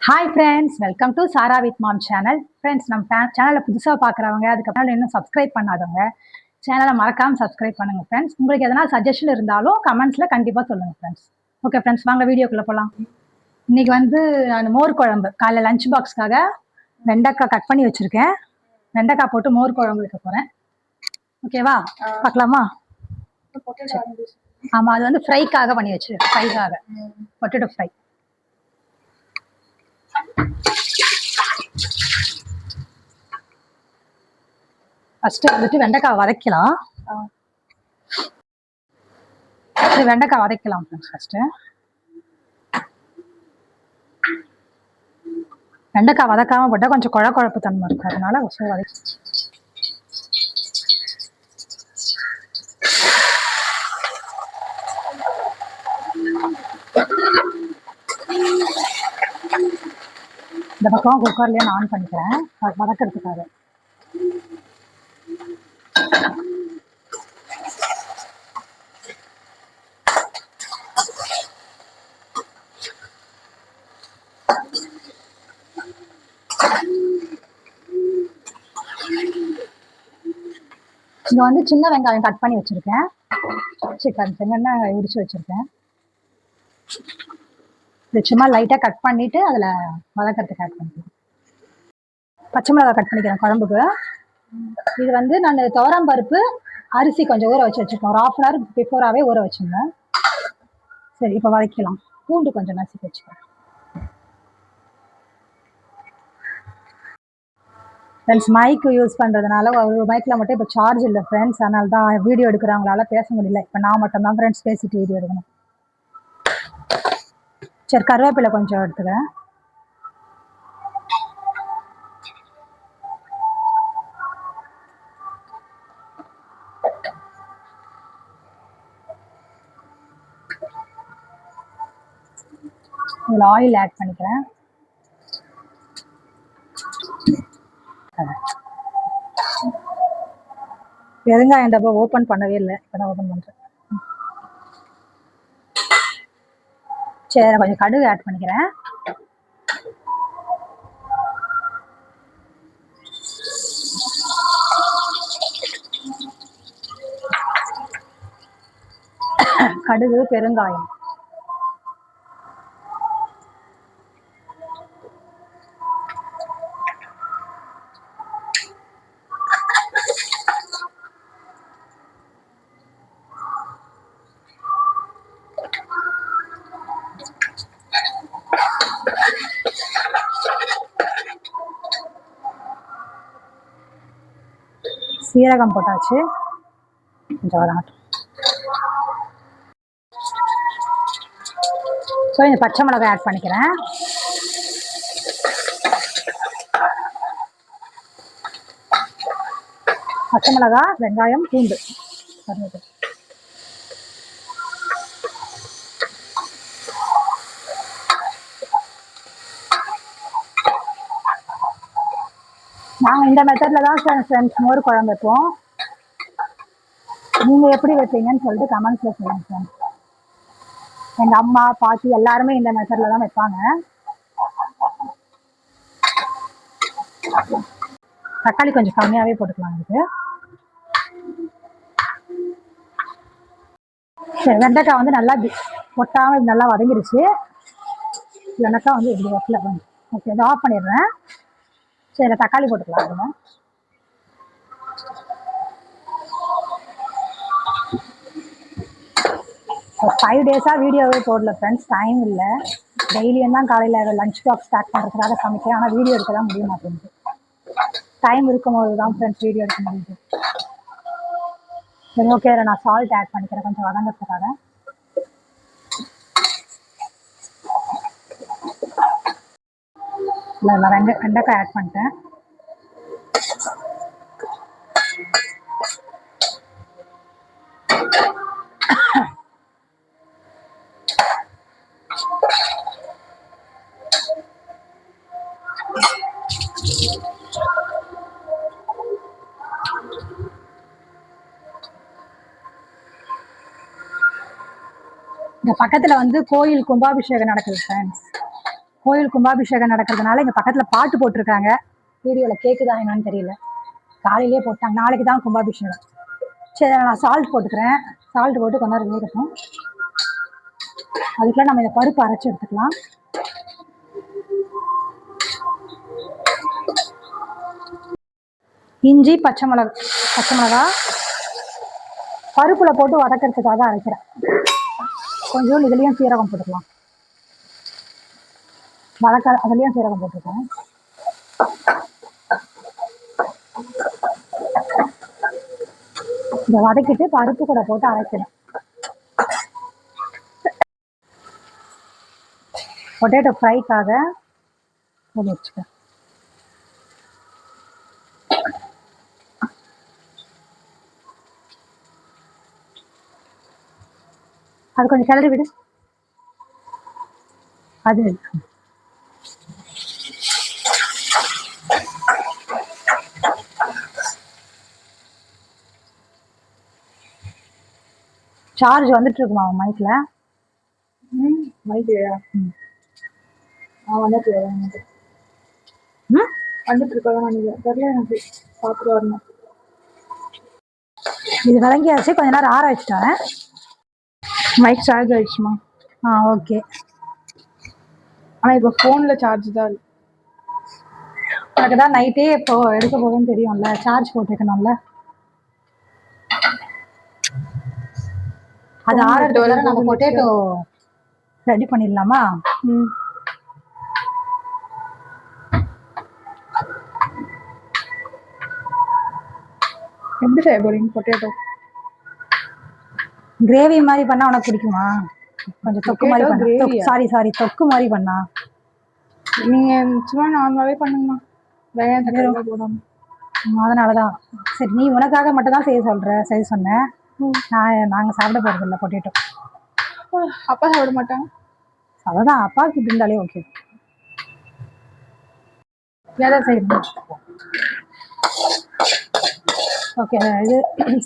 Hi friends, welcome to Sara with mom channel. Friends, நம்ம சேனலை புதுசாக பார்க்குறவங்க, அதுக்கப்புறம் இன்னும் சப்ஸ்கிரைப் பண்ணாதவங்க சேனலை மறக்காமல் சப்ஸ்கிரைப் பண்ணுங்கள் ஃப்ரெண்ட்ஸ். உங்களுக்கு எதனா சஜஷன் இருந்தாலும் கமெண்ட்ஸில் கண்டிப்பாக சொல்லுங்கள் ஃப்ரெண்ட்ஸ். ஓகே ஃப்ரெண்ட்ஸ், வாங்க வீடியோக்குள்ளே போகலாம். இன்றைக்கி வந்து நான் மோர் குழம்பு காலைல லஞ்ச் பாக்ஸ்க்காக வெண்டைக்காய் கட் பண்ணி வச்சுருக்கேன். வெண்டைக்காய் போட்டு மோர் குழம்பு வைக்க போகிறேன். ஓகேவா, பார்க்கலாமா? ஆமாம், அது வந்து ஃப்ரைக்காக பண்ணி வச்சுருக்கேன். ஃப்ரைக்காக பொட்டேட்டோ ஃப்ரை. ஃபஸ்ட்டு வந்துட்டு வெண்டைக்காய் வதக்கலாம். வெண்டைக்காய் வதக்கலாம் ஃப்ரெண்ட்ஸ். ஃபஸ்ட்டு வெண்டைக்காய் வதக்காமல் போட்டால் கொஞ்சம் குழப்பு தன்மை இருக்கும், அதனால ஃபஸ்ட்டு வதக்கி. இந்த பக்கம் குக்கர்லேயே நான் ஆன் பண்ணிக்கிறேன் வதக்கிறதுக்காக. இங்கே வந்து சின்ன வெங்காயம் கட் பண்ணி வச்சுருக்கேன். சின்ன உரிச்சு வச்சுருக்கேன். இது சும்மா லைட்டாக கட் பண்ணிவிட்டு அதில் வதக்கிறதுக்கு ஆட் பண்ணிக்கலாம். பச்சை மிளகாய் கட் பண்ணிக்கிறேன் குழம்புக்கு. இது வந்து நான் துவரம் பருப்பு அரிசி கொஞ்சம் ஊற வச்சுருக்கேன். ஒரு 1/2 hour பிஃபோராகவே ஊற வச்சுருந்தேன். சரி, இப்போ வதக்கலாம். பூண்டு கொஞ்சம் நசுக்கி வச்சுக்கிறேன். ஃப்ரெண்ட்ஸ், மைக்கு யூஸ் பண்ணுறதுனால ஒரு மைக்கில் மட்டும் இப்போ சார்ஜ் இல்லை ஃப்ரெண்ட்ஸ், அதனால தான் வீடியோ எடுக்கிறவங்களால பேச முடியல. இப்போ நான் மட்டும்தான் ஃப்ரெண்ட்ஸ் பேசிட்டு வீடியோ எடுக்கணும். சரி, கருவேப்பிலை கொஞ்சம் எடுத்துக்கிறேன். இதில் ஆயில் ஆட் பண்ணிக்கிறேன். வெங்காயம் டப்பா ஓப்பன் பண்ணவே இல்லை, இப்போ தான் ஓப்பன் பண்ணுறேன். சரி, கொஞ்சம் கடுகு ஆட் பண்ணிக்கிறேன். கடுகு, பெருங்காயம். சீரகம் போட்டாச்சு, கொஞ்சம் வதங்கட்டும். ஸோ இந்த பச்சை மிளகாய் ஆட் பண்ணிக்கிறேன். பச்சை மிளகாய், வெங்காயம், பூண்டு. நாங்கள் இந்த மெத்தடில் தான் ஃப்ரெண்ட்ஸ் மோர் குழம்பு வைப்போம். நீங்கள் எப்படி வைப்பீங்கன்னு சொல்லிட்டு கமெண்ட்ஸில் சொல்லுங்கள் ஃப்ரெண்ட்ஸ். எங்கள் அம்மா, பாட்டி எல்லாருமே இந்த மெத்தடில் தான் வைப்பாங்க. தக்காளி கொஞ்சம் கம்மியாகவே போட்டுக்கலாம் இதுக்கு. சரி, வெண்டைக்காய் வந்து நல்லா ஒட்டாமல் நல்லா வதங்கிருச்சு. வெண்டைக்காய் வந்து இப்படி வைக்கல. ஓகே, இதை ஆஃப் பண்ணிடுறேன். சரி, தக்காளி போட்டுக்கலாம். அதுங்க ஒரு 5 days வீடியோவே போடல ஃப்ரெண்ட்ஸ், டைம் இல்லை. டெய்லியும் தான் காலையில் லஞ்ச் பாக்ஸ் பேக் பண்ணுறதுக்காக சமைக்கிறேன். ஆனால் வீடியோ எடுக்க தான் முடிய மாட்டேங்குது. டைம் இருக்கும்போது தான் ஃப்ரெண்ட்ஸ் வீடியோ எடுக்க முடியுது. சரி, ஓகே, நான் சால்ட் ஆட் பண்ணிக்கிறேன் கொஞ்சம் வதங்கிறதுக்காக. இல்லை, வெண்டைக்காய் ஆட் பண்ணிட்டேன். இந்த பக்கத்தில் வந்து கோயில் கும்பாபிஷேகம் நடக்குது ஃப்ரெண்ட்ஸ். கோயில் கும்பாபிஷேகம் நடக்கிறதுனால இங்கே பக்கத்தில் பாட்டு போட்டிருக்காங்க. வீடியோவில் கேட்குதா என்னன்னு தெரியல. காலையிலே போட்டாங்க. நாளைக்கு தான் கும்பாபிஷேகம். சரி, நான் சால்ட் போட்டுக்கிறேன். சால்ட் போட்டு கொஞ்ச நேரம் வேகட்டும். அதுக்குள்ள நம்ம இந்த பருப்பு அரைச்சி எடுத்துக்கலாம். இஞ்சி, பச்சை மிளகா பருப்புல போட்டு வதக்கிறதுக்காக அரைக்கிறேன். கொஞ்சம் இதுலேயும் சீரகம் போட்டுக்கலாம். அதுலேயும் சீரகம் போட்டுருக்கேன். இதை வதக்கிட்டு பருப்பு கூட போட்டு அரைக்கிறேன். பொட்டேட்டோ ஃப்ரைக்காக போட்டு வச்சுக்கிறேன். அது கொஞ்சம் கிளறி விடு. அது சார்ஜ் வந்துட்டு இருக்குமா மைக்ல? மைக்லையா? வந்துட்டு இருக்கா? தெரியல, எனக்கு பார்த்துட்டு வரணும். இது வதங்கியாச்சு. கொஞ்ச நேரம் ஆற வச்சுட்டேன். மைக் சார்ஜ் ஆயிடுச்சுமா? ஓகே. ஆனால் இப்போ ஃபோனில் சார்ஜ் தான் இருக்கு. எனக்கு தான் நைட்டே இப்போ எடுக்க போகுதுன்னு தெரியும்ல, சார்ஜ் போட்டுக்கணும்ல. அது ஆறதுக்கு நம்ம பொட்டேட்டோ ரெடி பண்ணிடலாமா? எப்படி செய்ய போறீங்க பொட்டேட்டோ? கிரேவி மாதிரி பண்ணா உனக்கு பிடிக்குமா? கொஞ்சம் தொக்கு மாதிரி பண்ணா. சாரி தொக்கு மாதிரி பண்ணா. நீங்க சும்மா நார்மலாவே பண்ணுங்கம்மா, வெங்காயம் தக்காளி போடாம. அதனாலதான் சரி, நீ உனக்காக மட்டும் தான் செய்ய சொன்னேன். நாங்க சாப்பிட போறது இல்லை பொட்டேட்டோ. அப்பா சாப்பிட மாட்டாங்க. அதான் அப்பாவுக்கு இப்படி இருந்தாலே ஓகே. எதை செய்யணும்? ஓகே, இது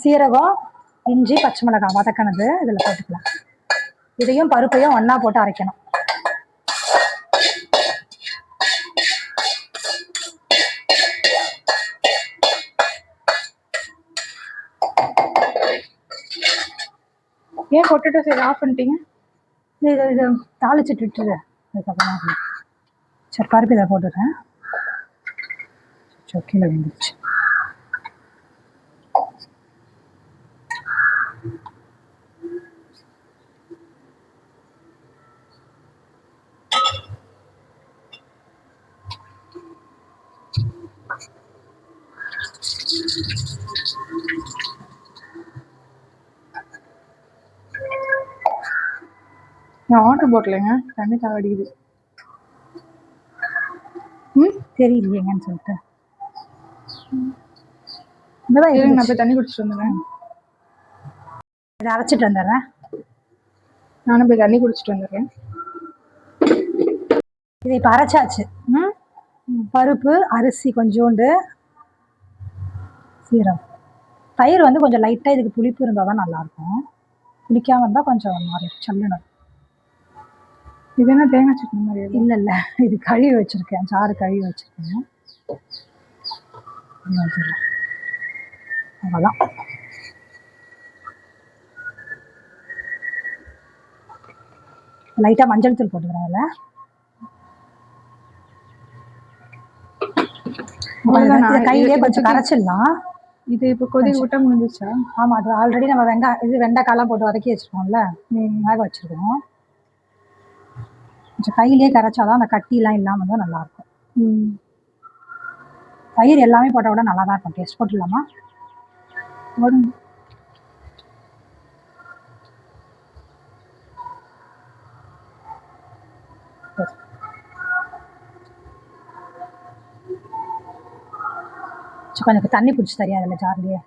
சீரகம், இஞ்சி, பச்சை மிளகாய் வதக்கினது இதில் போட்டுக்கலாம். இதையும் பருப்பையும் ஒன்றா போட்டு அரைக்கணும். ஏன் பொட்டேட்டோ சரி ஆஃப் பண்ணிட்டீங்க? இது தாளிச்சிட்டு விட்டுரு. அதுக்கப்புறமா சரி பருப்பு இதை போட்டுறேன். கீழே விழுந்துருச்சு. நான் ஆர்டர் போட்டலைங்க, தண்ணி தாவடிக்குது. தெரியலையேங்கன்னு சொல்லிட்டு நான் போய் தண்ணி குடிச்சிட்டு வந்துடுறேன். இதை அரைச்சிட்டு வந்துடுறேன். நானும் போய் தண்ணி குடிச்சிட்டு வந்துடுறேன். இது இப்போ அரைச்சாச்சு. பருப்பு, அரிசி கொஞ்சோண்டு, சீரகம், தயிர் வந்து கொஞ்சம் லைட்டாக இதுக்கு புளிப்பு இருந்தால் தான் நல்லாயிருக்கும். புளிக்காமல் இருந்தால் கொஞ்சம் மாதிரி சல்லுணும். இது என்ன தேங்காய் சட்னி மாதிரி? இல்லை, இது கழுவி வச்சுருக்கேன். சாறு கழுவி வச்சுருக்கேன். அவ்வளோதான். லைட்டாக மஞ்சள் தூள் போட்டுக்கிறேன். அதில் கையிலே கொஞ்சம் கரைச்சிடலாம். இது இப்போ கொதி விட்டா முடிஞ்சிச்சா? ஆமாம், அது ஆல்ரெடி நம்ம வெண்டைக்காயெல்லாம் போட்டு வதக்கி வச்சுருக்கோம்ல, வேக வச்சுருக்கோம். கொஞ்சம் கையிலே கரைச்சாதான் அந்த கட்டிலாம் இல்லாமல் தான் நல்லாயிருக்கும். தயிர் எல்லாமே போட்டால் கூட நல்லா தான் இருக்கும். டேஸ்ட் போட்டுடலாமா? கொஞ்சம் தண்ணி பிடிச்சி தரியா அதில் ஜார்லேயே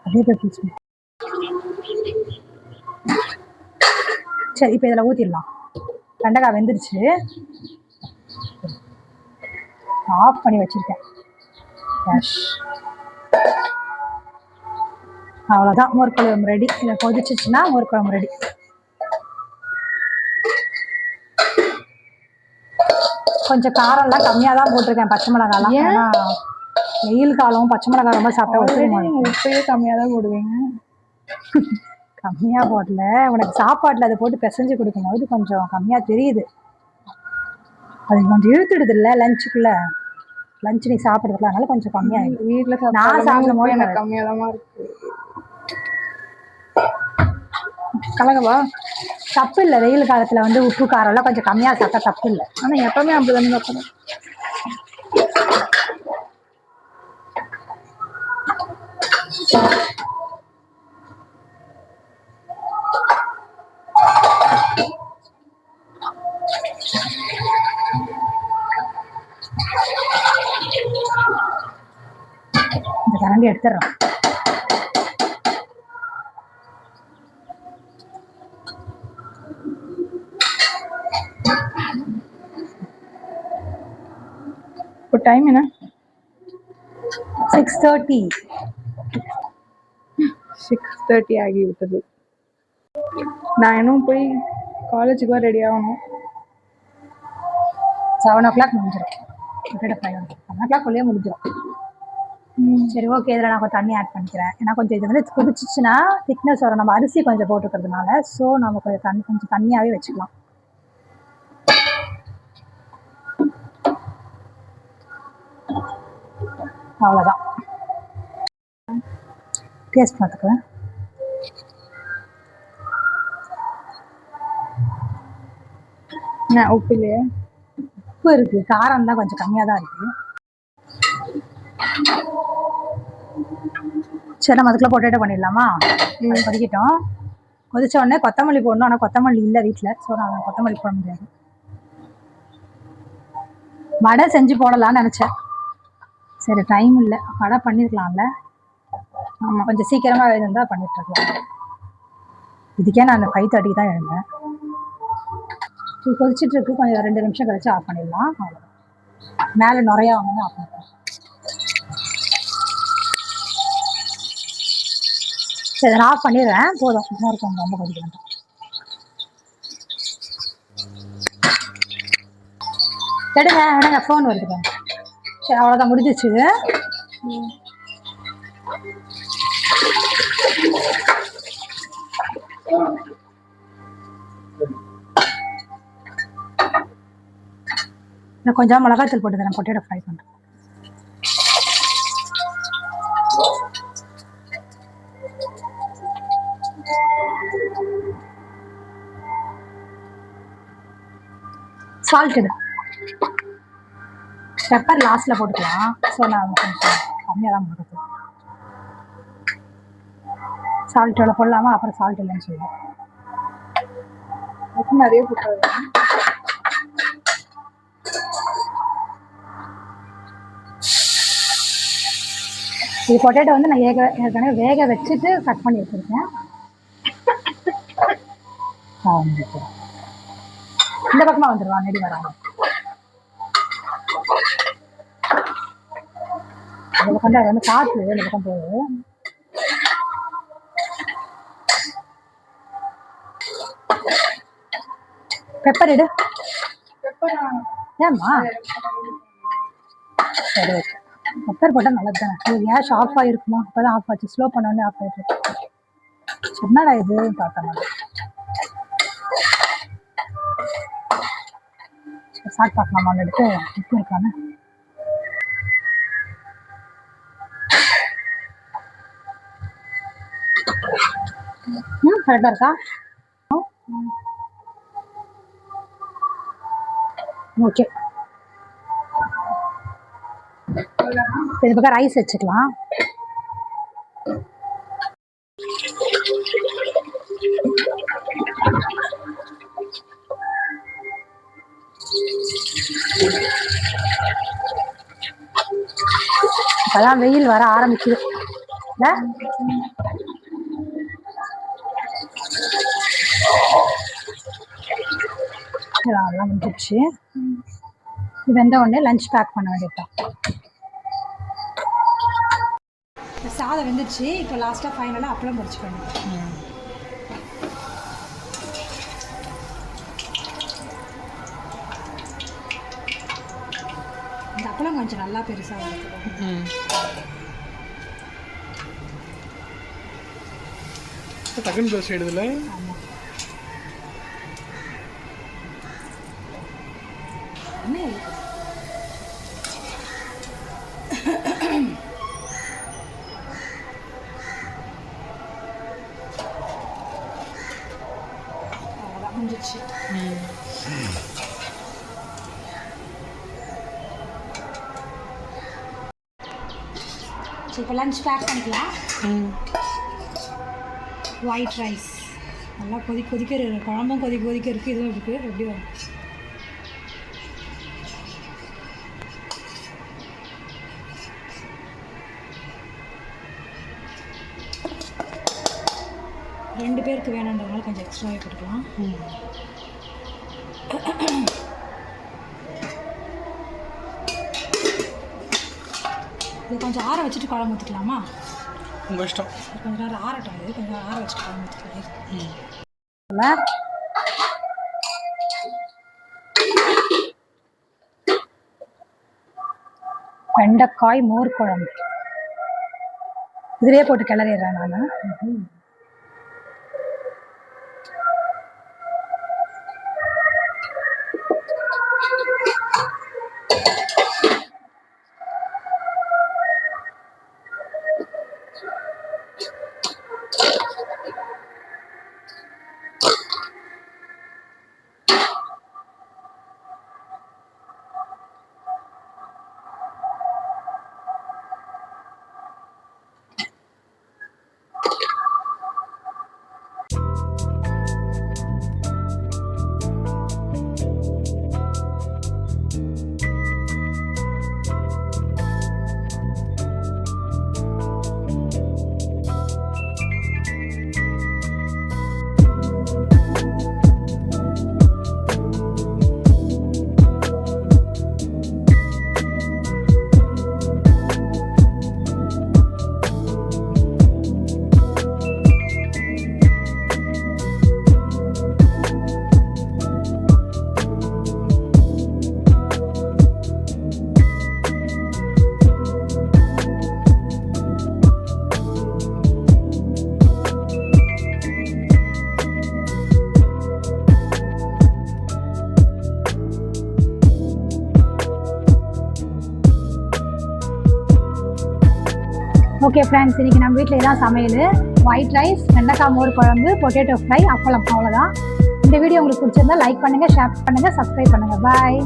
அப்படியே போய் பிடிச்சி. சரி, இப்போ இதில் ஊற்றிடலாம். வெண்டைக்காய் வெந்துருச்சு. ஆஃப் பண்ணி வச்சுருக்கேன் கேஷ். அவ்வளோதான், மோர் குழம்பு ரெடி. இதை கொதிச்சிச்சுன்னா மோர் குழம்பு ரெடி. கொஞ்சம் காரம்லாம் கம்மியாக தான் போட்டிருக்கேன் பச்சை மிளகாலாம். ஏன்னா வெயில் காலம் பச்சை மிளகா ரொம்ப சாப்பிட்டா ஒத்துக்க உப்பையே கம்மியாக தான் போடுவீங்க. கம்மியாக போடல, உனக்கு சாப்பாட்டில் அதை போட்டு பிசைஞ்சு கொடுக்கும்போது கொஞ்சம் கம்மியாக தெரியுது. அது கொஞ்சம் இழுத்துடுது இல்லை லஞ்சுக்குள்ளே. லஞ்ச் நீ சாப்பிட்றதுல அதனால கொஞ்சம் கம்மியாகிடுது. வீட்டில் நான் சாப்பிடும் போது எனக்கு கம்மியாக தான் இருக்கு. கலகவா தப்பு இல்லை. வெயில் காலத்தில் வந்து உப்பு காரம்லாம் கொஞ்சம் கம்மியாக சாப்பிட்டா தப்பு இல்லை. ஆனால் எப்பவுமே அப்படி தானே சாப்பிடணும். இந்த கரண்டி எடுத்துடுறோம். இப்போ டைம் என்ன? 6:30. 6:30 ஆகிவிட்டது. நான் இன்னும் போய் காலேஜுக்கு ரெடி ஆகணும். 7 o'clock முடிஞ்சிடும். 7 o'clock உள்ளே முடிஞ்சிடும். சரி ஓகே. இதில் நான் கொஞ்சம் தண்ணி ஆட் பண்ணிக்கிறேன். ஏன்னா கொஞ்சம் இது வந்து கொதிச்சிச்சுன்னா திக்னஸ் வரும். நம்ம அரிசி கொஞ்சம் போட்டுக்கிறதுனால. ஸோ நம்ம கொஞ்சம் தண்ணியாகவே வச்சுக்கலாம். அவ்வளோதான். டேஸ்ட் பார்த்துக்கிறேன். உப்பு இல்லையா? உப்பு இருக்குது. காரம் தான் கொஞ்சம் கம்மியாக தான் இருக்குது. சரி நம்ம அதுக்குள்ளே பொட்டேட்டோ பண்ணிடலாமா? கொதிக்கிட்டோம். கொதிச்ச உடனே கொத்தமல்லி போடணும். ஆனால் கொத்தமல்லி இல்லை வீட்டில். ஸோ நான் கொத்தமல்லி போட முடியாது. வடை செஞ்சு போடலான்னு நினச்சேன். சரி டைம் இல்லை. வடை பண்ணியிருக்கலாம்ல. ஆமாம் கொஞ்சம் சீக்கிரமாக எழுந்தால் பண்ணிட்டுருக்கலாம். இதுக்கே நான் 5:30 தான் எழுந்தேன். இது கொதிச்சிட்ருக்கு. கொஞ்சம் 2 நிமிஷம் கழிச்சு ஆஃப் பண்ணிடலாம். அவ்வளோதான். மேலே நிறையா வந்து ஆஃப் பண்ணிடலாம். சரி நான் ஆஃப் பண்ணிடுறேன். போதும். இன்னொரு கொஞ்சம் ரொம்ப கொதிக்க வேண்டாம். எடுங்க ஃபோன் வருதுங்க. சரி அவ்வளோதான் முடிஞ்சிச்சு. நான் கொஞ்சம் மிளகாத்தூள் போட்டுக்கிறேன். பொட்டேட்டோ ஃப்ரை பண்ணுறேன். சால்ட் எடு. பெப்பர் லாஸ்ட்டில் போட்டுக்கலாம். ஸோ நான் கொஞ்சம் கம்மியாக தான் போட்டுக்கலாம். சால்ட் எவ்வளோ போடலாமா? அப்புறம் சால்ட் இல்லைன்னு சொல்லுவேன். நிறைய போட்டுருவேன். இது பொட்டேட்டோ வந்து நான் ஏற்கனவே வேக வச்சுட்டு கட் பண்ணி வச்சுருக்கேன். இந்த பக்கமாக வந்துடுவான். நெடி வராங்க. இந்த பக்கம் தான் வந்து காற்று. இந்த பக்கம் போகுது. பெப்பர் எடு. ஏம்மா? சரி ஓகே. பெப்பர் போட்டால் நல்லது தானே. இது கேஸ் ஆஃப் ஆகிருக்குமா? இப்போ தான் ஆஃப் ஆச்சு. ஸ்லோ பண்ணோடனே ஆஃப் ஆகிட்டு. என்னடா இது பார்த்தேன். சாட் பார்க்கலாமா? ஒன்று எடுத்து உப்பு இருக்கானே. கரெக்டாக இருக்கா? ஓகே. இது பக்கம் ரைஸ் வச்சுக்கலாம். இப்பதான் வெயில் வர ஆரம்பிக்குது. அதெல்லாம் முடிஞ்சிடுச்சு. இது வெந்த உடனே லஞ்ச் பேக் பண்ண வேண்டியதுதான். சாதம் வெந்துச்சு. இப்போ லாஸ்ட்டாக ஃபைனலாக அப்பளம் பொரிச்சு பண்ணிடுறேன். இந்த அப்பளம் கொஞ்சம் நல்லா பெருசாக வறுத்துக்கணும். டக்குன்னு தோசை எடுதுல. ஆமாம். என்ன அவ்வளோதான் முடிஞ்சிச்சு. சரி இப்போ லஞ்ச் பேக் பண்ணிக்கலாம். ஒயிட் ரைஸ் நல்லா கொதிக்க குழம்பும் கொதிக்க இருக்குது. இதுவும் இருக்குது. எப்படி வரும்? ரெண்டு பேருக்கு வேணுன்றதுனால கொஞ்சம் எக்ஸ்ட்ராவே போட்டுக்கலாம். இது கொஞ்சம் ஆற வச்சுட்டு குழம்பு ஊற்றிக்கலாமா? உங்கள் இஷ்டம். கொஞ்சம் நேரம் ஆறட்டும். இது கொஞ்சம் நேரம் ஆற வச்சுட்டு குழம்பு ஊற்றிக்கலாம். வெண்டைக்காய் மோர் குழம்பு இதிலே போட்டு கிளறிடுறேன் நான். ஓகே ஃப்ரெண்ட்ஸ், இன்றைக்கி நம்ம வீட்டில் இதான் சமையல். ஒயிட் ரைஸ், வெண்டைக்காய் மோர் குழம்பு, பொட்டேட்டோ ஃப்ரை, அப்பளம். அவ்வளோதான். இந்த வீடியோ உங்களுக்கு பிடிச்சிருந்தா லைக் பண்ணுங்கள், ஷேர் பண்ணுங்கள், சப்ஸ்கிரைப் பண்ணுங்கள். பாய்.